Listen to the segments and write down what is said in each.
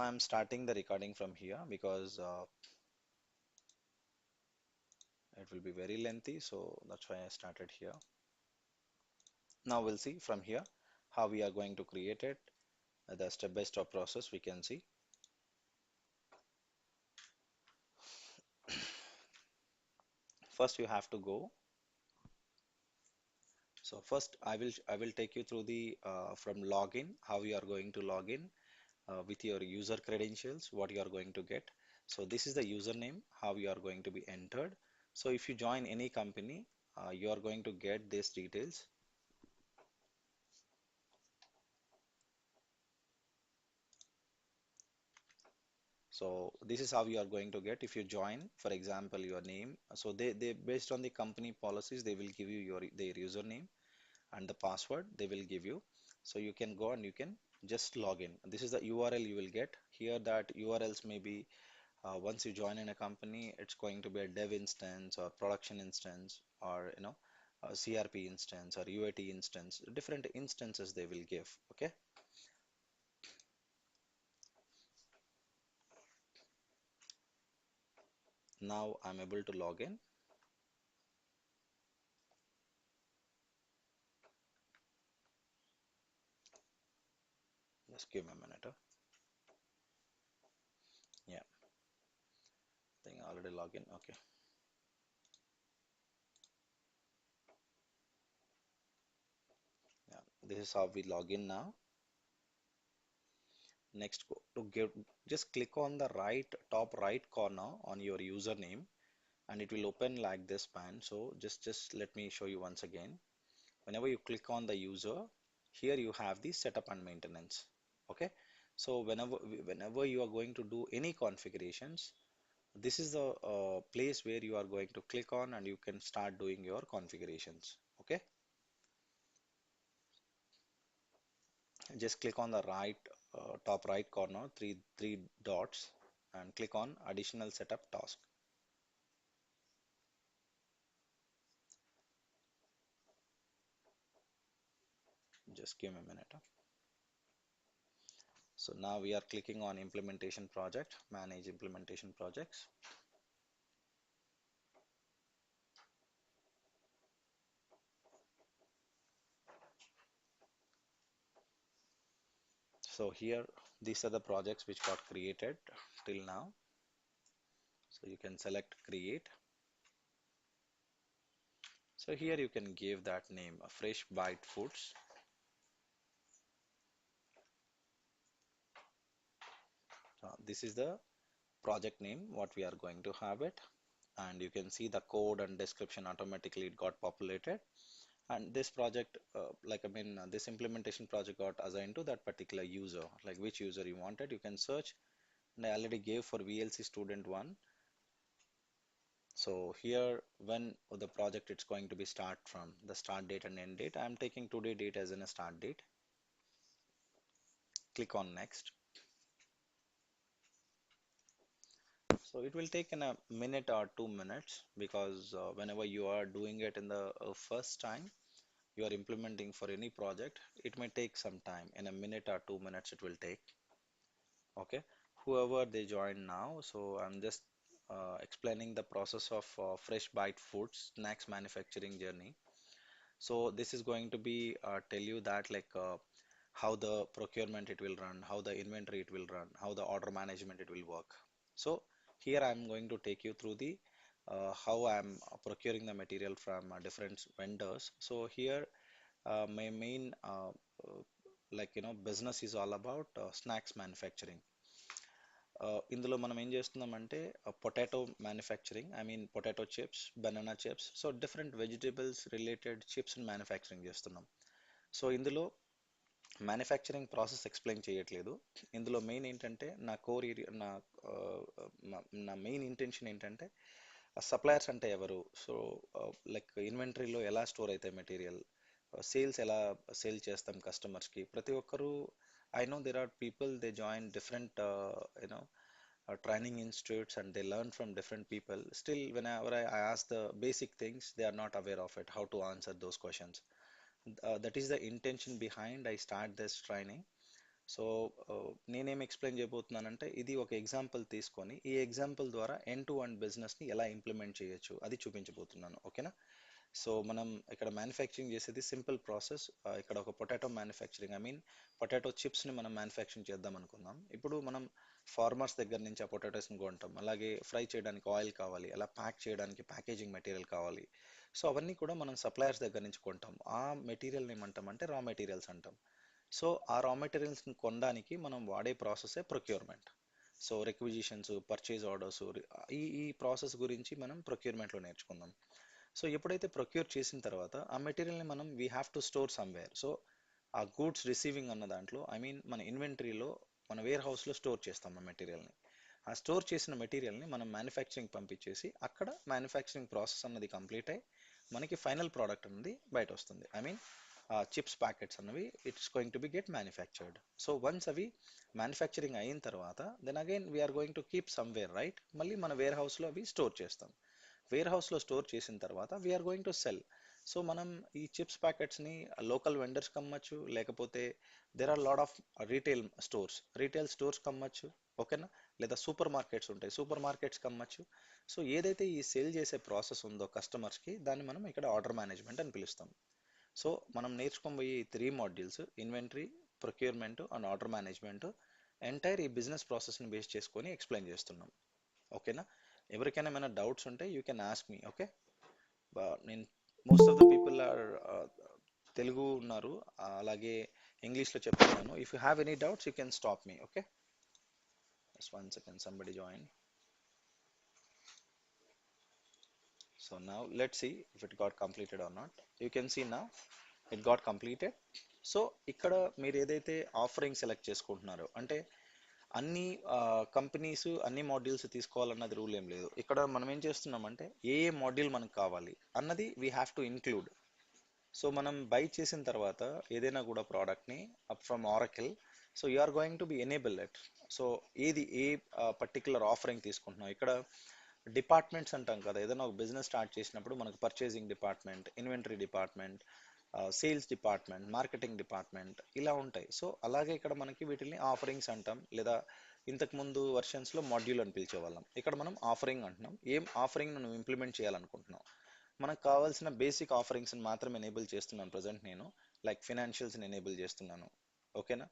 I'm starting the recording from here because it will be very lengthy, so that's why I started here. Now we'll see from here how we are going to create it, the step-by-step process we can see. First, you have to go. So first, I will take you through the from login, how you are going to log in with your user credentials, what you are going to get. So this is the username, how you are going to be entered. So if you join any company, you are going to get these details. So this is how you are going to get if you join, for example, your name. So they based on the company policies, they will give you their username and the password they will give you. So you can go and you can just log in. This is the URL you will get here. That URLs may be once you join in a company, it's going to be a dev instance or production instance or a CRP instance or UAT instance. Different instances they will give. Okay. Now I'm able to log in. Just give me a minute. Yeah, I think I already log in. Okay. Yeah, this is how we log in now. Next, go to give, just click on the top right corner on your username and it will open like this pan. So just let me show you once again. Whenever you click on the user, here you have the setup and maintenance. Okay. So whenever you are going to do any configurations, this is the place where you are going to click on and you can start doing your configurations. Okay. Just click on the top right corner, three dots, and click on additional setup task. Just give me a minute. So now we are clicking on implementation project, manage implementation projects. So here, these are the projects which got created till now. So you can select create. So here you can give that name, Fresh Bite Foods. This is the project name, what we are going to have it. And you can see the code and description automatically it got populated. And this project, this implementation project got assigned to that particular user, like which user you wanted, you can search. And I already gave for VLC student 1. So here, when the project it's going to be start from, the start date and end date, I am taking today date as in a start date. Click on next. So it will take in a minute or 2 minutes because whenever you are doing it in the first time, you are implementing for any project, it may take some time. In a minute or 2 minutes, it will take. Okay, whoever they join now, so I'm just explaining the process of Fresh Bite Foods snacks manufacturing journey. So this is going to be tell you that how the procurement it will run, how the inventory it will run, how the order management it will work. So here I'm going to take you through the how I'm procuring the material from different vendors. So here my main business is all about snacks manufacturing. ఇందులో మనం ఏం చేస్తున్నామంటే potato manufacturing, I mean potato chips, banana chips, so different vegetables related chips manufacturing చేస్తున్నాం. So ఇందులో manufacturing process explain చేయట్లేదు. ఇందులో main ఏంటంటే నా కోర్ ఏరియా ఆ, నా మెయిన్ ఇంటెన్షన్ ఏంటంటే సప్లయర్స్ అంటే ఎవరు, సో ఇన్వెంటరీలో ఎలా స్టోర్ అవుతాయి మెటీరియల్, సేల్స్ ఎలా సేల్ చేస్తాం కస్టమర్స్కి, ప్రతి ఒక్కరూ I know there are people they join different training institutes and they learn from different people. Still, whenever I ask the basic things, they are not aware of it, how to answer those questions. That is the intention behind I start this training. So నేనేం explain చేయబోతున్నానంటే ఇది ఒక example తీసుకొని ఈ example ద్వారా end to end బిజినెస్ని ఎలా implement చేయొచ్చు అది చూపించబోతున్నాను. ఓకేనా? సో మనం ఇక్కడ మ్యానుఫ్యాక్చరింగ్ చేసేది సింపుల్ ప్రాసెస్. ఇక్కడ ఒక potato manufacturing, I mean potato చిప్స్ని మనం మ్యానుఫ్యాక్చరింగ్ చేద్దాం అనుకుందాం. ఇప్పుడు మనం ఫార్మర్స్ దగ్గర నుంచి ఆ పొటాటోస్ని కొంటాం, అలాగే ఫ్రై చేయడానికి ఆయిల్ కావాలి, అలా ప్యాక్ చేయడానికి ప్యాకేజింగ్ మెటీరియల్ కావాలి. సో అవన్నీ కూడా మనం సప్లయర్స్ దగ్గర నుంచి కొంటాం. ఆ మెటీరియల్ని ఏమంటాం అంటే రా మెటీరియల్స్ అంటాం. సో ఆ రా మెటీరియల్స్ని కొనడానికి మనం వాడే ప్రాసెసే procurement. So requisitions, purchase orders, ఈ ప్రాసెస్ గురించి మనం ప్రొక్యూర్మెంట్లో నేర్చుకుందాం. సో ఎప్పుడైతే ప్రొక్యూర్ చేసిన తర్వాత ఆ మెటీరియల్ని మనం we have to store somewhere. So ఆ గూడ్స్ రిసీవింగ్ అన్న దాంట్లో, ఐ మీన్ మన ఇన్వెంటరీలో, మన వేర్ హౌస్లో స్టోర్ చేస్తాం ఆ మెటీరియల్ని. ఆ స్టోర్ చేసిన మెటీరియల్ని మనం మ్యానుఫ్యాక్చరింగ్ పంపించేసి అక్కడ మ్యానుఫ్యాక్చరింగ్ ప్రాసెస్ అన్నది కంప్లీట్ అయ్యి మనకి ఫైనల్ ప్రోడక్ట్ అనేది బయట వస్తుంది. ఐ మీన్ చిప్స్ ప్యాకెట్స్ అన్నవి it's going to be get manufactured. So once అవి మ్యానుఫ్యాక్చరింగ్ అయిన తర్వాత then again we're going to keep somewhere, right? మళ్ళీ మన వేర్ హౌస్లో అవి స్టోర్ చేస్తాం. వేర్ హౌస్లో స్టోర్ చేసిన తర్వాత we are going to sell. So మనం ఈ చిప్స్ ప్యాకెట్స్ని లోకల్ వెండర్స్కి అమ్మచ్చు, లేకపోతే there are lot of retail స్టోర్స్కి అమ్మచ్చు. ఓకేనా? లేదా సూపర్ మార్కెట్స్ ఉంటాయి, సూపర్ మార్కెట్స్కి అమ్మచ్చు. సో ఏదైతే ఈ సేల్ చేసే ప్రాసెస్ ఉందో కస్టమర్స్కి, దాన్ని మనం ఇక్కడ ఆర్డర్ మేనేజ్మెంట్ అని పిలుస్తాం. సో మనం నేర్చుకోబోయే ఈ 3 modules, inventory, procurement and order management, entire ఈ బిజినెస్ ప్రాసెస్ని బేస్ చేసుకొని ఎక్స్ప్లెయిన్ చేస్తున్నాం. ఓకేనా? ఎవరికైనా ఏమైనా డౌట్స్ ఉంటే you can ask me. Okay? నేను most of the people are Telugu ఉన్నారు, అలాగే ఇంగ్లీష్లో చెప్తున్నాను. If you have any doubts you can stop me. Okay? Just one second, somebody join. So now let's see if it got completed or not. You can see now it got completed. So ఇక్కడ మీరు ఏదైతే offering select చేసుకుంటున్నారో, అంటే అన్ని companies అన్ని modules తీసుకోవాలన్నది rule ఏం లేదు. ఇక్కడ మనం ఏం చేస్తున్నామంటే ఏ ఏ మాడ్యూల్ మనకు కావాలి అన్నది we have to include. So మనం బై చేసిన తర్వాత ఏదైనా కూడా ప్రోడక్ట్ని up from Oracle, so you are going to be enable it. So a particular offering తీసుకుంటున్నాం ఇక్కడ. డిపార్ట్మెంట్స్ అంటాం కదా, ఏదైనా ఒక బిజినెస్ స్టార్ట్ చేసినప్పుడు మనకు purchasing department, inventory department, sales department, marketing department ఇలా ఉంటాయి. సో అలాగే ఇక్కడ మనకి వీటిని ఆఫరింగ్స్ అంటాం, లేదా ఇంతకు ముందు వర్షన్స్లో మాడ్యూల్ అని పిలిచేవాళ్ళం. ఇక్కడ మనం ఆఫరింగ్ అంటున్నాం. ఏం ఆఫరింగ్ నువ్వు ఇంప్లిమెంట్ చేయాలనుకుంటున్నావు? మనకు కావాల్సిన బేసిక్ ఆఫరింగ్స్ని మాత్రం ఎనేబుల్ చేస్తున్నాను ప్రజెంట్ నేను. లైక్ ఫినాన్షియల్స్ని ఎనేబుల్ చేస్తున్నాను. ఓకేనా?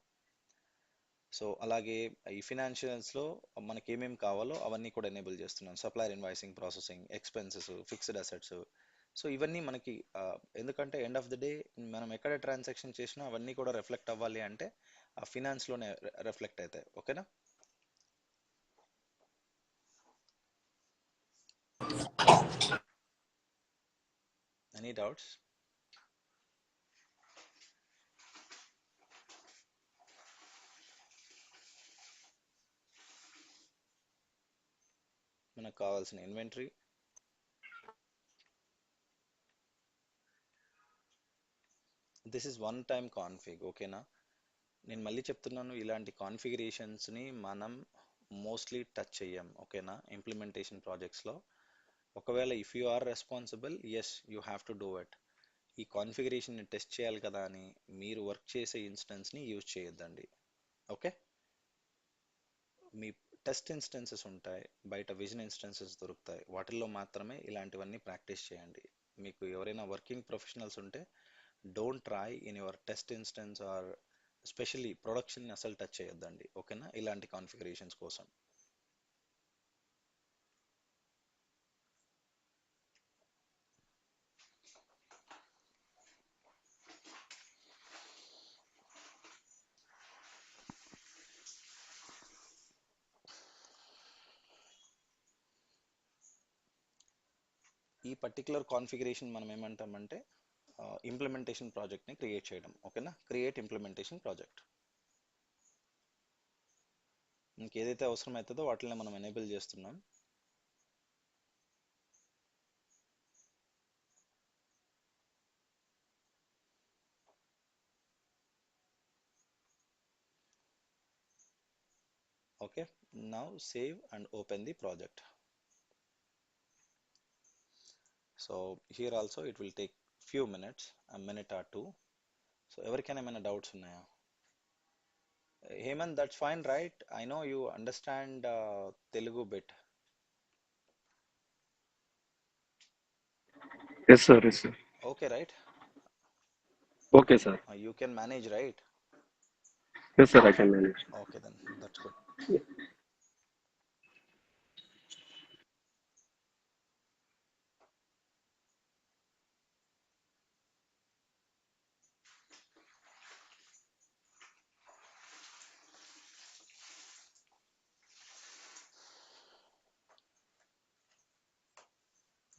సో అలాగే ఈ ఫినాన్షియల్స్లో మనకి ఏమేమి కావాలో అవన్నీ కూడా ఎనేబుల్ చేస్తున్నాను. Supplier invoicing, processing, expenses, fixed assets. So ఇవన్నీ మనకి ఎందుకంటే ఎండ్ ఆఫ్ ది డే మనం ఎక్కడ ట్రాన్సాక్షన్ చేసినా అవన్నీ కూడా రిఫ్లెక్ట్ అవ్వాలి అంటే ఆ ఫినాన్స్లోనే రిఫ్లెక్ట్ అవుతాయి. ఓకేనా? Any doubts? మనకు కావాల్సిన inventory, this is one time config. ఓకేనా? నేను మళ్ళీ చెప్తున్నాను, ఇలాంటి కాన్ఫిగరేషన్స్ని మనం మోస్ట్లీ టచ్ చెయ్యం. ఓకేనా? ఇంప్లిమెంటేషన్ ప్రాజెక్ట్స్లో ఒకవేళ if you are responsible, yes you have to do it. ఈ కాన్ఫిగరేషన్ని టెస్ట్ చేయాలి కదా అని మీరు వర్క్ చేసే ఇన్స్టెన్స్ని యూజ్ చేయొద్దండి. ఓకే? మీ టెస్ట్ ఇన్స్టెన్సెస్ ఉంటాయి, బయట విజన్ ఇన్స్టెన్సెస్ దొరుకుతాయి, వాటిల్లో మాత్రమే ఇలాంటివన్నీ ప్రాక్టీస్ చేయండి. మీకు ఎవరైనా వర్కింగ్ ప్రొఫెషనల్స్ ఉంటే don't try in your test instance or specially production అసలు టచ్ చేయొద్దండి. ఓకేనా? ఇలాంటి కాన్ఫిగరేషన్స్ కోసం. ఈ పర్టికులర్ కాన్ఫిగరేషన్ మనం ఏమంటామంటే ఇంప్లిమెంటేషన్ ప్రాజెక్ట్ని క్రియేట్ చేయడం. ఓకేనా? Create implementation project. ఇంకేదైతే అవసరం అవుతుందో వాటిని మనం ఎనేబుల్ చేస్తున్నాం. Okay, now save and open the project. So here also it will take few minutes, a minute or two. So ఎవరికైనా ఏమైనా డౌట్స్ ఉన్నాయా? Hemant, that's fine, right? I know you understand Telugu bit. Yes, sir. Yes, sir. Okay, right? Okay, sir. You can manage, right? Yes, sir. I can manage. Okay, then that's good.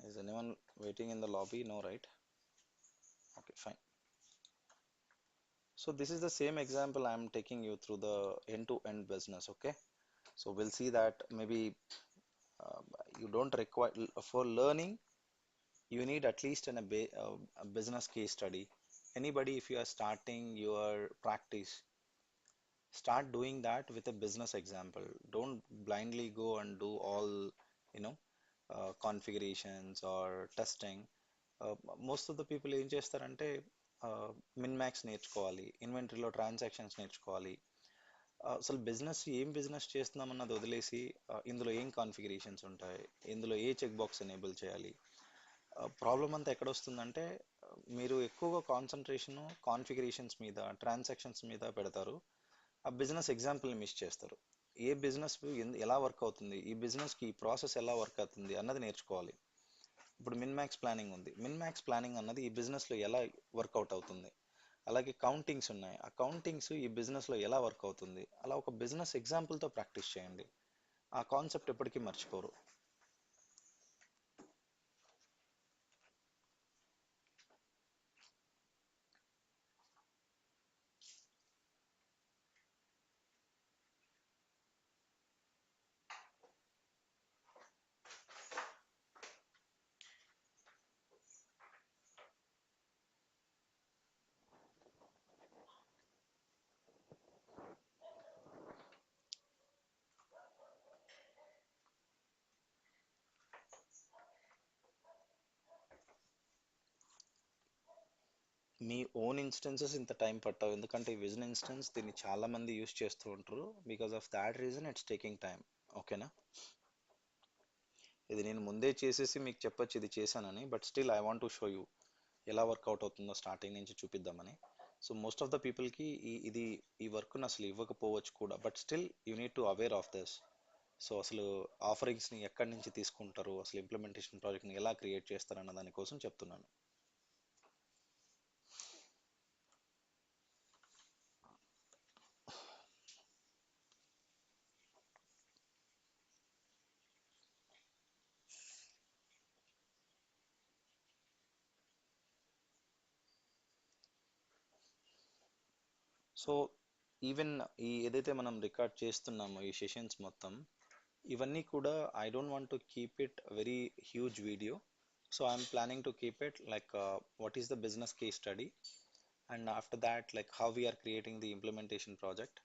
Is anyone waiting in the lobby? No, right? Okay, fine. So this is the same example I'm taking you through the end-to-end business, okay? So we'll see that maybe uh, you don't require for learning, you need at least a business case study. Anybody, if you are starting your practice, start doing that with a business example. Don't blindly go and do all, you know, configurations or testing. Most of the people ఏం చేస్తారంటే మిన్ max నేర్చుకోవాలి, ఇన్వెంటరీలో transactions నేర్చుకోవాలి. అసలు business ఏం business చేస్తున్నాం అన్నది వదిలేసి ఇందులో ఏం కాన్ఫిగరేషన్స్ ఉంటాయి, ఇందులో ఏ చెక్ బాక్స్ ఎనేబుల్ చేయాలి. ప్రాబ్లం అంతా ఎక్కడ వస్తుందంటే మీరు ఎక్కువగా కాన్సన్ట్రేషన్ కాన్ఫిగరేషన్స్ మీద ట్రాన్సాక్షన్స్ మీద పెడతారు, ఆ బిజినెస్ ఎగ్జాంపుల్ని మిస్ చేస్తారు. ఏ బిజినెస్ ఎలా వర్క్ అవుతుంది, ఈ బిజినెస్కి ఈ ప్రాసెస్ ఎలా వర్క్ అవుతుంది అన్నది నేర్చుకోవాలి. ఇప్పుడు మిన్ మ్యాక్స్ ప్లానింగ్ ఉంది, మిన్ మ్యాక్స్ ప్లానింగ్ అన్నది ఈ బిజినెస్లో ఎలా వర్కౌట్ అవుతుంది. అలాగే కౌంటింగ్స్ ఉన్నాయి, ఆ కౌంటింగ్స్ ఈ బిజినెస్లో ఎలా వర్క్ అవుతుంది. అలా ఒక బిజినెస్ ఎగ్జాంపుల్తో ప్రాక్టీస్ చేయండి, ఆ కాన్సెప్ట్ ఎప్పటికీ మర్చిపోరు. మీ ఓన్ ఇన్స్టెన్సెస్ ఇంత టైం పట్టవు, ఎందుకంటే ఈ విజన్ ఇన్స్టెన్స్ దీన్ని చాలా మంది యూస్ చేస్తూ ఉంటారు. Because of that reason it's taking time. ఓకేనా? ఇది నేను ముందే చేసేసి మీకు చెప్పొచ్చు ఇది చేశానని, but still I want to show you ఎలా వర్కౌట్ అవుతుందో స్టార్టింగ్ నుంచి చూపిద్దామని. సో మోస్ట్ ఆఫ్ ద పీపుల్కి ఇది ఈ వర్క్ను అసలు ఇవ్వకపోవచ్చు కూడా, but still you need to aware of this. So అసలు ఆఫరింగ్స్ని ఎక్కడి నుంచి తీసుకుంటారు, అసలు ఇంప్లిమెంటేషన్ ప్రాజెక్ట్ని ఎలా క్రియేట్ చేస్తారన్న దానికోసం చెప్తున్నాను. సో ఈవెన్ ఈ ఏదైతే మనం రికార్డ్ చేస్తున్నామో ఈ సెషన్స్ మొత్తం, ఇవన్నీ కూడా I don't want to keep it very huge video. So I'm planning to keep it like what is the business case study, and after that like how we're creating the implementation project.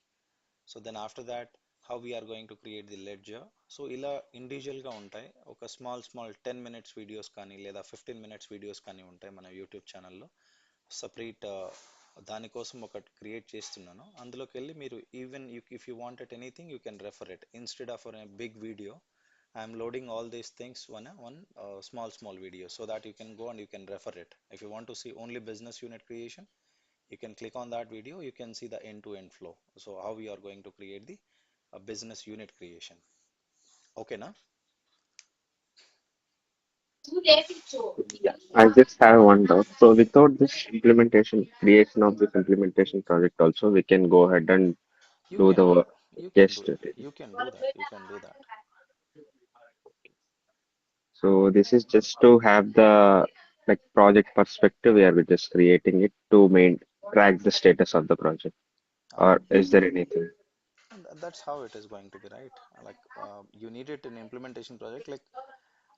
So then after that how we're going to create the ledger. So ఇలా ఇండివిజువల్గా ఉంటాయి, ఒక small small 10 minutes videos కానీ లేదా 15 minutes videos కానీ ఉంటాయి మన YouTube ఛానల్లో. సపరేట్ దానికోసం ఒకటి క్రియేట్ చేస్తున్నాను, అందులోకి వెళ్ళి మీరు even if you wanted anything you can refer it instead of big video. I'm loading all these things one small video so that you can go and you can refer it. If you want to see only business unit creation, you can click on that video, you can see the end-to-end flow. So how we are going to create the business unit creation. Okay na? Yeah. I just have one doubt. So without this implementation, creation of this implementation project also, we can go ahead and You do can the do, work. you can Yes. do, you can do that, you can do that. So this is just to have the like project perspective where we're just creating it to main track the status of the project. uh, Or is there anything? and that's how it is going to be, right? Like you need it in implementation project, like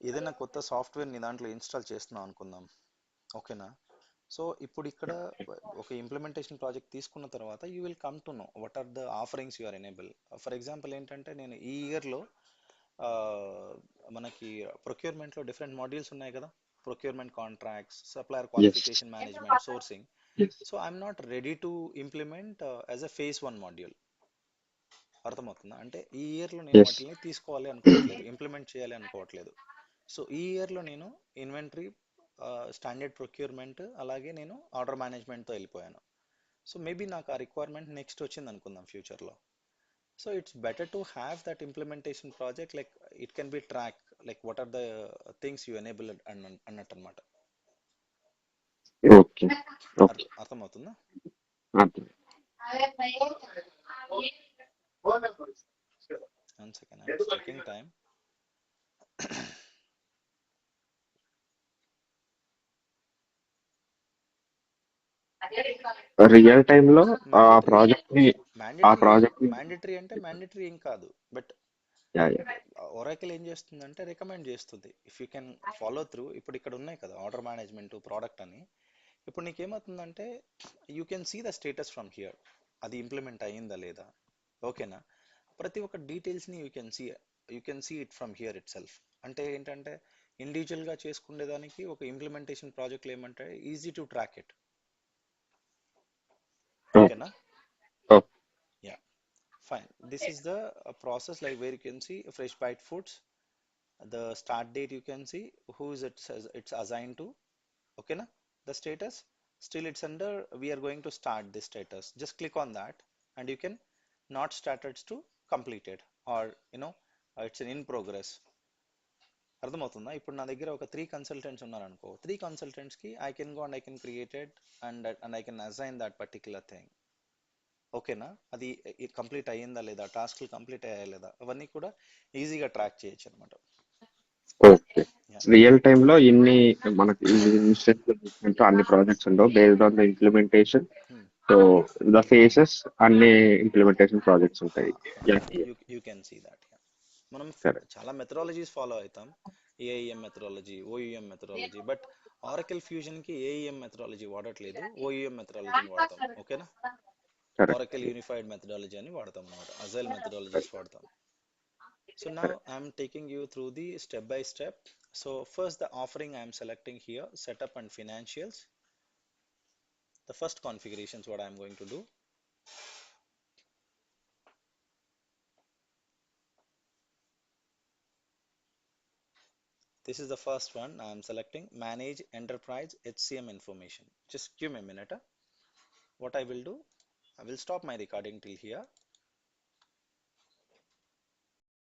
ఏదైనా కొత్త software ని దాంట్లో install చేస్తున్నాం అనుకుందాం, ఓకేనా? So ఇప్పుడు ఇక్కడ ఒక ఇంప్లిమెంటేషన్ ప్రాజెక్ట్ తీసుకున్న తర్వాత you will come to know what are the offerings you are enable. For example ఏంటంటే నేను ఈ ఇయర్లో మనకి ప్రొక్యూర్మెంట్లో డిఫరెంట్ మాడ్యూల్స్ ఉన్నాయి కదా, procurement contracts, supplier Yes. Qualification management, sourcing. Yes. So I'm not ready to implement as a phase 1 module. అర్థమవుతుందా? అంటే ఈ ఇయర్లో నేను Yes. వాటిని తీసుకోవాలి అనుకోవట్లేదు, ఇంప్లిమెంట్ చేయాలి అనుకోవట్లేదు. సో ఈ ఇయర్లో నేను ఇన్వెంటరీ, స్టాండర్డ్ ప్రొక్యూర్మెంట్, అలాగే నేను ఆర్డర్ మేనేజ్మెంట్తో వెళ్ళిపోయాను. సో మేబీ నాకు ఆ రిక్వైర్మెంట్ నెక్స్ట్ వచ్చింది అనుకుందాం ఫ్యూచర్లో. So it's better to have that implementation project, like it can be track, like what are the things you enable అన్నట్టు అనమాట. Okay. Okay. అర్థమవుతుందా? అర్థం. One second, I'm checking time. Real time లో ఆ mandatory, project ని ఆ mandatory project ని mandatory అంటే మ్యాండేటరీ ఏం కాదు, బట్ యా యా ఒరాకిల్ ఏం చేస్తుందంటే రికమెండ్ చేస్తుంది, if you can follow through. ఇప్పుడు ఇక్కడ ఉన్నాయి కదా ఆర్డర్ మేనేజ్మెంట్, ప్రోడక్ట్ అని. ఇప్పుడు నీకేమవుతుందంటే you can see the status from here, అది ఇంప్లిమెంట్ అయ్యిందా లేదా, ఓకేనా? ప్రతి ఒక్క డీటెయిల్స్ని you can see it from here itself. అంటే ఏంటంటే ఇండివిజువల్గా చేసుకునేదానికి ఒక ఇంప్లిమెంటేషన్ ప్రాజెక్ట్లో ఏమంటే ఈజీ టు ట్రాక్ ఇట్, ఓకేనా? Okay yeah, fine. This is the process, like where you can see Fresh Bite Foods, the start date you can see, who is it says it's assigned to, okay na? The status, still it's under, we are going to start this status. Just click on that and you can not started to completed, or you know, it's an in progress. అర్థమవుతుందా? ఇప్పుడు నా దగ్గర ఒక 3 consultants ఉన్నారనుకో, 3 కన్సల్టెంట్స్కి I can go and I can created and I can assign that particular thing, ఓకేనా? అది complete అయ్యిందా లేదా, టాస్క్లు కంప్లీట్ అయ్యాయా లేదా, అవన్నీ కూడా ఈజీగా ట్రాక్ చేయొచ్చు అనమాట. ఓకే రియల్ టైమ్ లో ఇన్ని మనకి ఇన్స్టెన్స్ అన్ని ప్రాజెక్ట్స్ ఉండవు based on the implementation. So the phases అన్ని ఇంప్లిమెంటేషన్ ప్రాజెక్ట్స్ ఉంటాయి. You can see that. మనం కరెక్ట్. చాలా మెథడాలజీస్ ఫాలో అవుతాం, AIM methodology, OUM methodology, but Oracle ఫ్యూజన్కి ఏఈఎం మెథడాలజీ వాడట్లేదు, ఓయుఎం మెథడాలజీని వాడతాం, ఓకేనా? కరెక్ట్. ఆరకిల్ యూనిఫైడ్ మెథడాలజీ అని వాడతాం అనమాట, అజైల్ మెథడాలజీస్ కరెక్ట్. వాడతాం. So now I'm taking you through the step by step. So first the offering I'm selecting here, setup and financials. The first configurations what I'm going to do. This is the first one I'm selecting, manage enterprise HCM information. Just give me a minute. What I will do, I will stop my recording till here.